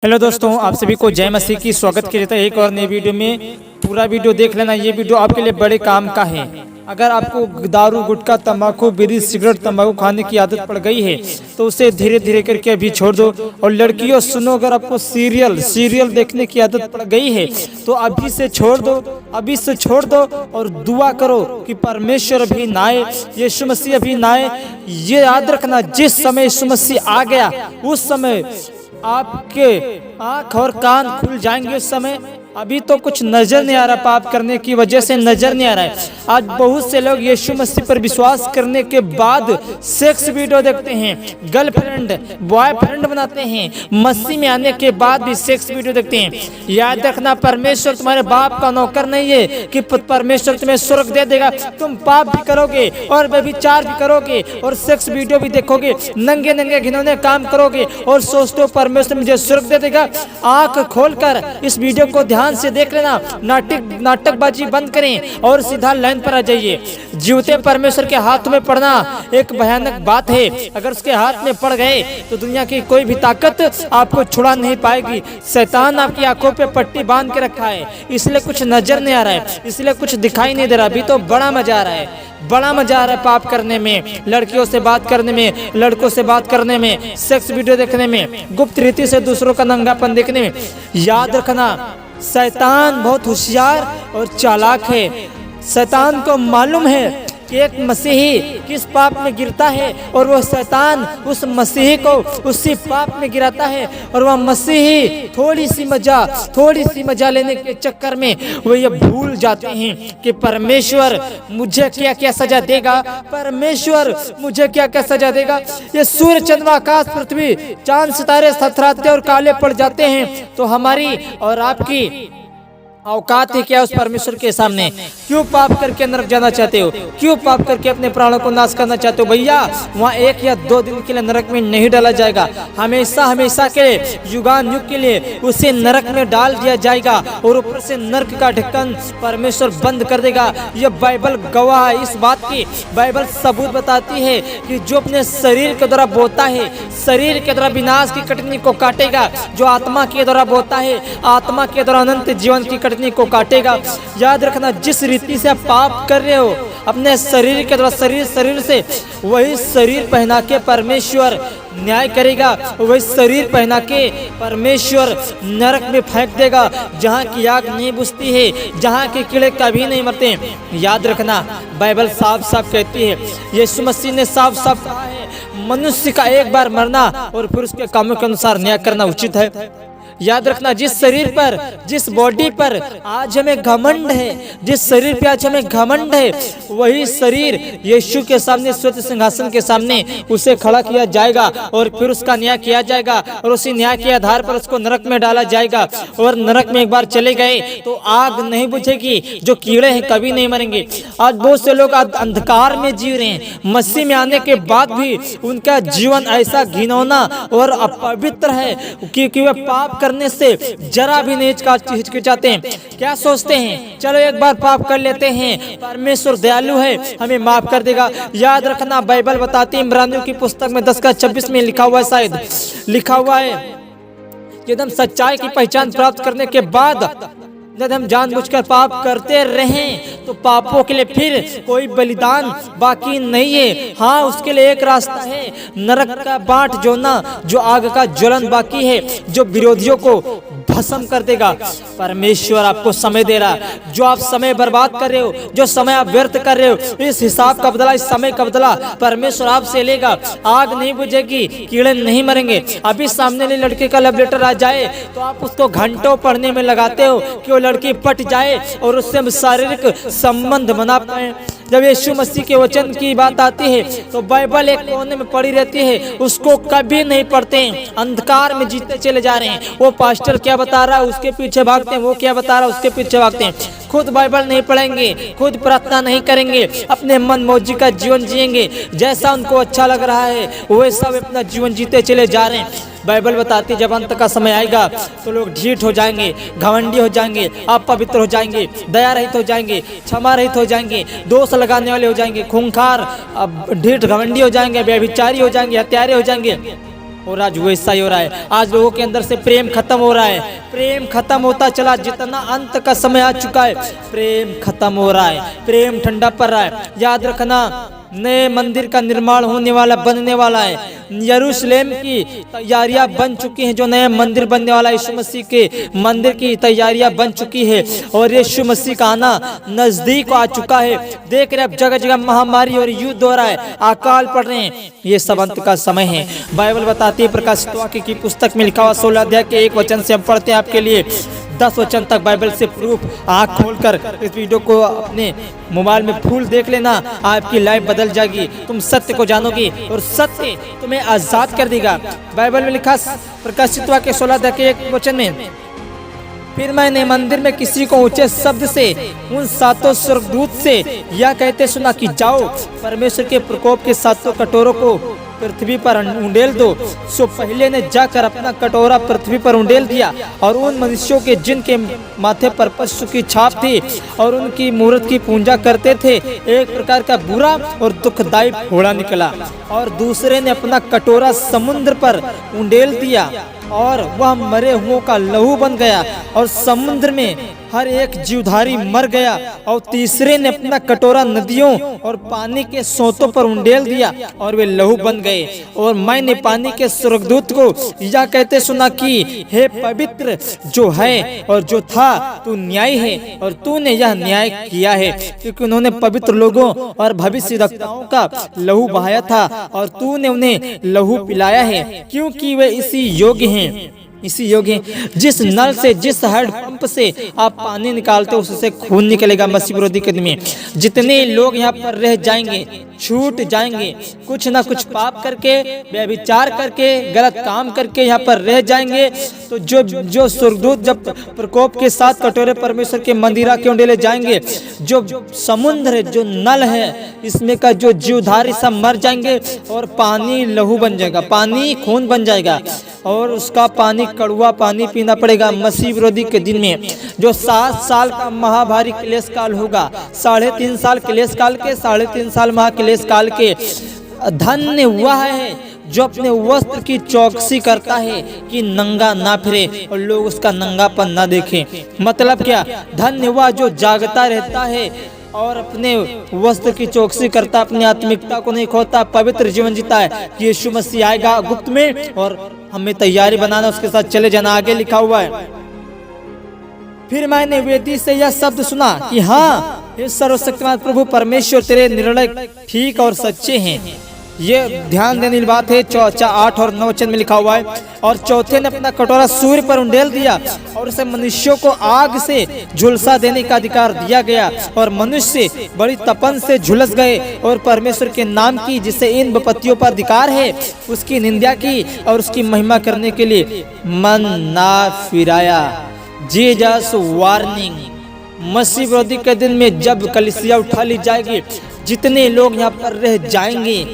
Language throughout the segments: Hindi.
हेलो दोस्तों, आप सभी को जय मसीह की स्वागत किया जाता है एक और नई वीडियो में। पूरा वीडियो देख लेना, ये वीडियो आपके लिए बड़े काम का है। अगर आपको दारू, गुटखा, तंबाकू, बीड़ी, सिगरेट, तंबाकू खाने की आदत पड़ गई है तो उसे धीरे धीरे करके अभी छोड़ दो। और लड़कियों सुनो, अगर आपको सीरियल देखने की आदत पड़ गई है तो अभी से छोड़ दो, अभी से छोड़ दो। और दुआ करो कि परमेश्वर अभी ना आए, यीशु मसीह अभी ना आए। ये याद रखना, जिस समय यीशु मसीह आ गया उस समय आपके आंख और कान खुल जाएंगे। उस समय अभी तो कुछ नजर नहीं आ रहा, पाप करने की वजह से नजर नहीं आ रहा है। आज बहुत से लोग यीशु मसीह पर विश्वास करने के बाद सेक्स वीडियो देखते हैं, गर्लफ्रेंड बॉयफ्रेंड बनाते हैं, मसीह में आने के बाद भी सेक्स वीडियो देखते हैं। याद रखना, परमेश्वर तुम्हारे बाप का नौकर नहीं है कि परमेश्वर तुम्हें स्वर्ग दे देगा। तुम पाप भी करोगे और व्यभिचार भी करोगे और सेक्स वीडियो भी देखोगे, नंगे नंगे घिनौने काम करोगे और सोचते हो परमेश्वर मुझे स्वर्ग दे देगा। आंख खोलकर इस वीडियो को ध्यान से देख लेना, नाटकबाजी बंद करें और सीधा लाइन पर आ जाइए। जीवते परमेश्वर के हाथ में पड़ना एक भयानक बात है। अगर उसके हाथ में पड़ गए तो दुनिया की कोई भी ताकत आपको छुड़ा नहीं पाएगी। शैतान आपकी आंखों पे पट्टी बांध के रखा है, इसलिए कुछ नजर नहीं आ रहा है, इसलिए कुछ दिखाई नहीं दे रहा। अभी तो बड़ा मजा आ रहा है, बड़ा मजा आ रहा है पाप करने में, लड़कियों से बात करने में, लड़कों से बात करने में, सेक्स वीडियो देखने में, गुप्त रीति से दूसरों का नंगापन देखने में। याद रखना, शैतान बहुत होशियार और चालाक है। शैतान को मालूम है कि एक मसीही किस पाप में गिरता है और वह शैतान उस मसीही को उसी पाप में गिराता है। और वह मसीही थोड़ी सी मजा लेने के चक्कर में वो ये भूल जाते हैं कि परमेश्वर मुझे क्या क्या सजा देगा, परमेश्वर मुझे क्या क्या सजा देगा। ये सूर्य, चंद्रमा, आकाश, पृथ्वी, चांद, सितारे थरथराते और काले पड़ जाते हैं तो हमारी और आपकी औकात है क्या उस परमेश्वर के सामने? क्यों पाप करके नरक जाना चाहते हो? क्यों पाप करके अपने प्राणों को नाश करना चाहते हो? भैया, वहाँ 1 या 2 दिन के लिए नरक में नहीं डाला जाएगा, हमेशा के लिए, युगान युग के लिए उसे नरक में डाल दिया जाएगा और ऊपर से नरक का ढक्कन परमेश्वर बंद कर देगा। यह बाइबल गवाह है इस बात की। बाइबल सबूत बताती है कि जो अपने शरीर के द्वारा बोता है, शरीर के द्वारा विनाश की कटनी को काटेगा। जो आत्मा के द्वारा बोता है, आत्मा के द्वारा अनंत जीवन की कटनी को काटेगा। याद रखना, जिस रीति से आप पाप कर रहे हो अपने शरीर के द्वारा, शरीर से, वही शरीर पहना के परमेश्वर न्याय करेगा। वही शरीर पहना के परमेश्वर नरक में फेंक देगा, जहाँ की आग नहीं बुझती है, जहाँ के कीड़े कभी नहीं मरते। याद रखना, बाइबल साफ साफ कहती है, यीशु मसीह ने साफ साफ कहा है, मनुष्य का एक बार मरना और फिर उसके कामों के अनुसार न्याय करना उचित है। याद रखना, जिस शरीर पर, जिस बॉडी पर आज हमें घमंड है, जिस शरीर पे आज हमें घमंड है, वही शरीर यीशु के सामने, श्वेत सिंहासन के सामने उसे खड़ा किया जाएगा और फिर उसका न्याय किया जाएगा। और उसी न्याय के आधार पर उसको नरक में डाला जाएगा। और नरक में एक बार चले गए तो आग नहीं बुझेगी, जो कीड़े हैं कभी नहीं मरेंगे। आज बहुत से लोग अंधकार में जी रहे हैं, मसीह में आने के बाद भी उनका जीवन ऐसा घिनौना और अपवित्र है कि वे पाप करने से जरा भी नहीं हिचकिचाते हैं। क्या सोचते हैं, चलो एक बार पाप कर लेते हैं, परमेश्वर दयालु है, हमें माफ कर देगा। याद रखना, बाइबल बताती है, इब्रानियों की पुस्तक में 10:26 में लिखा हुआ है, शायद लिखा हुआ है, एकदम सच्चाई की पहचान प्राप्त करने के बाद यदि हम जानबूझकर पाप करते रहें तो पापों के लिए फिर कोई बलिदान बाकी नहीं है। हाँ, उसके लिए एक रास्ता है, नरक का बाट जोना, जो आग का ज्वलन बाकी है, जो विरोधियों को भस्म कर देगा। परमेश्वर आपको समय दे रहा है। जो आप समय बर्बाद कर रहे हो, जो समय आप व्यर्थ कर रहे हो, इस हिसाब का बदला, इस समय का बदला परमेश्वर आपसे लेगा। आग नहीं बुझेगी, कीड़े नहीं मरेंगे। अभी सामने वाली लड़के का लव लेटर आ जाए तो आप उसको घंटों पढ़ने में लगाते हो कि वो लड़की पट जाए और उससे शारीरिक संबंध बना पाए। जब यीशु मसीह के वचन की बात आती है तो बाइबल एक कोने में पड़ी रहती है, उसको कभी नहीं पढ़ते हैं। अंधकार में जीते चले जा रहे हैं। वो पास्टर क्या बता रहा है उसके पीछे भागते हैं, वो क्या बता रहा है उसके पीछे भागते हैं। खुद बाइबल नहीं पढ़ेंगे, खुद प्रार्थना नहीं करेंगे, अपने मन मौजी का जीवन जिएंगे, जैसा उनको अच्छा लग रहा है वैसा वे अपना जीवन जीते चले जा रहे हैं। बाइबल बताती है, जब अंत का समय आएगा तो लोग ढीठ हो जाएंगे, घमंडी हो जाएंगे, अपवित्र हो जाएंगे, दया रहित हो जाएंगे, क्षमा रहित हो जाएंगे, दोष लगाने वाले हो जाएंगे, खूंखार, ढीठ घमंडी हो जाएंगे, व्यभिचारी हो जाएंगे, हत्यारे हो जाएंगे। और आज वैसा ही हो रहा है। आज लोगों के अंदर से प्रेम खत्म हो रहा है, प्रेम खत्म होता चला, जितना अंत का समय आ चुका है प्रेम खत्म हो रहा है, प्रेम ठंडा पड़ रहा है। याद रखना, नए मंदिर का निर्माण होने वाला, बनने वाला है। यरूशलेम की तैयारियां बन चुकी हैं, जो नया मंदिर बनने वाला है यीशु मसीह के मंदिर की तैयारियां बन चुकी है और यीशु मसीह का आना नजदीक आ चुका है। देख रहे अब जगह जगह महामारी और युद्ध हो रहा है, अकाल पड़ रहे हैं, ये सब अंत का समय है। बाइबल बताती है, प्रकाशित वाक्य की पुस्तक में लिखा हुआ 16 अध्याय के 1 वचन से हम पढ़ते हैं आपके लिए 10 वचन तक बाइबल से प्रूफ। आँख खोलकर इस वीडियो को अपने मोबाइल में फुल देख लेना, आपकी लाइफ बदल जाएगी, तुम सत्य को जानोगी और सत्य तुम्हें आजाद कर देगा। बाइबल में लिखा प्रकाशित वाक्य 16 अध्याय के 1 वचन में, फिर मैंने मंदिर में किसी को ऊंचे शब्द से उन 7 स्वर्गदूत से यह कहते सुना कि जाओ, परमेश्वर के प्रकोप के 7 कटोरों को पृथ्वी पर उंडेल दो। सो पहले ने जाकर अपना कटोरा पृथ्वी पर उंडेल दिया और उन मनुष्यों के जिनके माथे पर पशु की छाप थी और उनकी मूर्त की पूजा करते थे, एक प्रकार का बुरा और दुखदायी फोड़ा निकला। और दूसरे ने अपना कटोरा समुद्र पर उंडेल दिया और वह मरे हुओं का लहू बन गया और समुद्र में हर एक जीवधारी मर गया। और तीसरे ने अपना कटोरा नदियों और पानी के सोतों पर उंडेल दिया और वे लहू बन गए। और मैंने पानी के स्वर्गदूत को यह कहते सुना कि हे पवित्र जो है और जो था, तू न्यायी है और तूने यह न्याय किया है, क्योंकि उन्होंने पवित्र लोगों और भविष्यद्वक्ताओं का लहू बहाया था और तूने उन्हें लहू पिलाया है, क्योंकि वे इसी योग्य हैं। जिस नल से, जिस हैंडपंप से आप पानी निकालते हो उससे खून निकलेगा। मसीह विरोधी के दिन में जितने लोग यहाँ पर रह जाएंगे, छूट जाएंगे, कुछ ना कुछ पाप करके, व्यभिचार करके, गलत काम करके यहाँ पर रह जाएंगे, तो जो स्वर्गदूत जब प्रकोप के साथ कटोरे परमेश्वर के मंदिरा के उंडेले जाएंगे, जो समुद्र है, जो नल है, इसमें का जो जीवधारी सब मर जाएंगे और पानी लहू बन जाएगा, पानी खून बन जाएगा और उसका पानी कड़वा पानी पीना पड़ेगा। मसीह विरोधी के दिन में जो 7 साल का महाभारी क्लेश काल होगा, 3.5 साल क्लेश काल के, 3.5 साल महाक्लेश काल के, धन्य हुआ है जो अपने वस्त्र की चौकसी करता है कि नंगा ना फिरे और लोग उसका नंगापन ना देखें। मतलब क्या? धन्य हुआ जो जागता रहता है और अपने वस्त्र की चौकसी करता, अपनी आत्मिकता को नहीं खोता, पवित्र जीवन जीता है कि यीशु मसीह आएगा गुप्त में और हमें तैयारी बनाना, उसके साथ चले जाना। आगे लिखा हुआ है, फिर मैंने वेदी से यह शब्द सुना कि हाँ, हे सर्वशक्तिमान प्रभु परमेश्वर, तेरे निर्णय ठीक और सच्चे हैं। ये ध्यान देने की बात है। 8 और 9 वचन में लिखा हुआ है, और चौथे ने अपना कटोरा सूर्य पर उंडेल दिया और उसे मनुष्यों को आग से झुलसा देने का अधिकार दिया गया और मनुष्य बड़ी तपन से झुलस गए और परमेश्वर के नाम की, जिसे इन विपत्तियों पर अधिकार है, उसकी निंदा की और उसकी महिमा करने के लिए मन ना फिराया। Jesus warning. मसीह विरोधी के दिन में जब कलीसिया उठा ली जाएगी, जितने लोग यहाँ पर रह जाएंगे,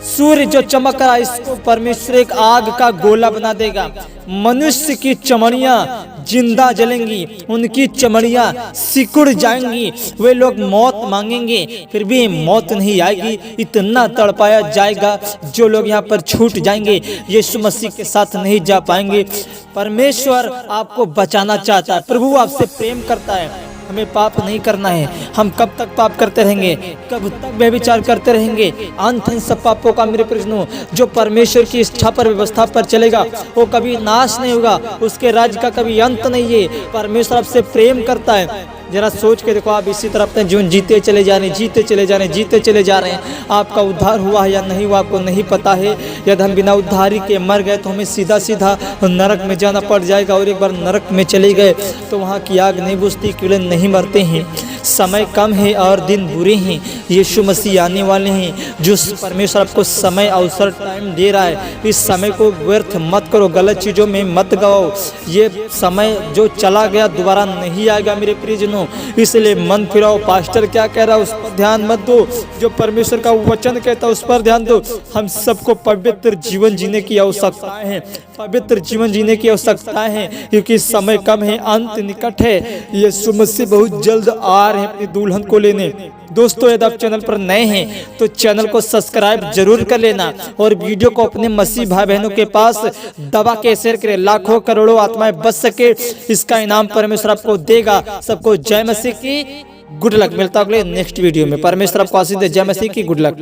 सूर्य जो चमक रहा है इसको परमेश्वर एक आग का गोला बना देगा। मनुष्य की चमड़ियां जिंदा जलेंगी, उनकी चमड़ियां सिकुड़ जाएंगी, वे लोग मौत मांगेंगे फिर भी मौत नहीं आएगी। इतना तड़पाया जाएगा, जो लोग यहाँ पर छूट जाएंगे यीशु मसीह के साथ नहीं जा पाएंगे। परमेश्वर आपको बचाना चाहता है, प्रभु आपसे प्रेम करता है। हमें पाप नहीं करना है। हम कब तक पाप करते रहेंगे? कब तक व्यभिचार करते रहेंगे? अंत इन सब पापों का मेरे प्रियजनों, जो परमेश्वर की इच्छा पर, व्यवस्था पर चलेगा, वो कभी नाश नहीं होगा, उसके राज्य का कभी अंत नहीं है। परमेश्वर आपसे प्रेम करता है। जरा सोच के देखो, आप इसी तरह अपने जीवन जीते चले जा रहे हैं, जीते चले जा रहे हैं। आपका उद्धार हुआ है या नहीं हुआ आपको नहीं पता है। यदि हम बिना उद्धारी के मर गए तो हमें सीधा सीधा नरक में जाना पड़ जाएगा, और एक बार नरक में चले गए तो वहाँ की आग नहीं बुझती, कीड़े नहीं मरते हैं। समय कम है और दिन बुरे हैं। यीशु मसीह आने वाले हैं। जो परमेश्वर आपको समय, अवसर, टाइम दे रहा है, इस समय को व्यर्थ मत करो, गलत चीज़ों में मत गवाओ। ये समय जो चला गया दोबारा नहीं आएगा मेरे प्रियजनों, इसलिए मन फिराओ। पास्टर क्या कह रहा है उस पर ध्यान मत दो, जो परमेश्वर का वचन कहता है उस पर ध्यान दो। हम सबको पवित्र जीवन जीने की आवश्यकताएं हैं, पवित्र जीवन जीने की आवश्यकताएं हैं, क्योंकि समय कम है, अंत निकट है। यीशु मसीह बहुत जल्द आ रहे हैं अपनी दुल्हन को लेने। दोस्तों यदि आप चैनल पर नए हैं तो चैनल को सब्सक्राइब जरूर कर लेना और वीडियो को अपने मसीह भाई बहनों के पास दबा के शेयर करें। लाखों करोड़ों आत्माएं बच सके, इसका इनाम परमेश्वर आपको देगा। सबको जय मसीह की गुड लक। मिलता अगले नेक्स्ट वीडियो में। परमेश्वर आपको आशीष दे। जय मसीह की गुड लक।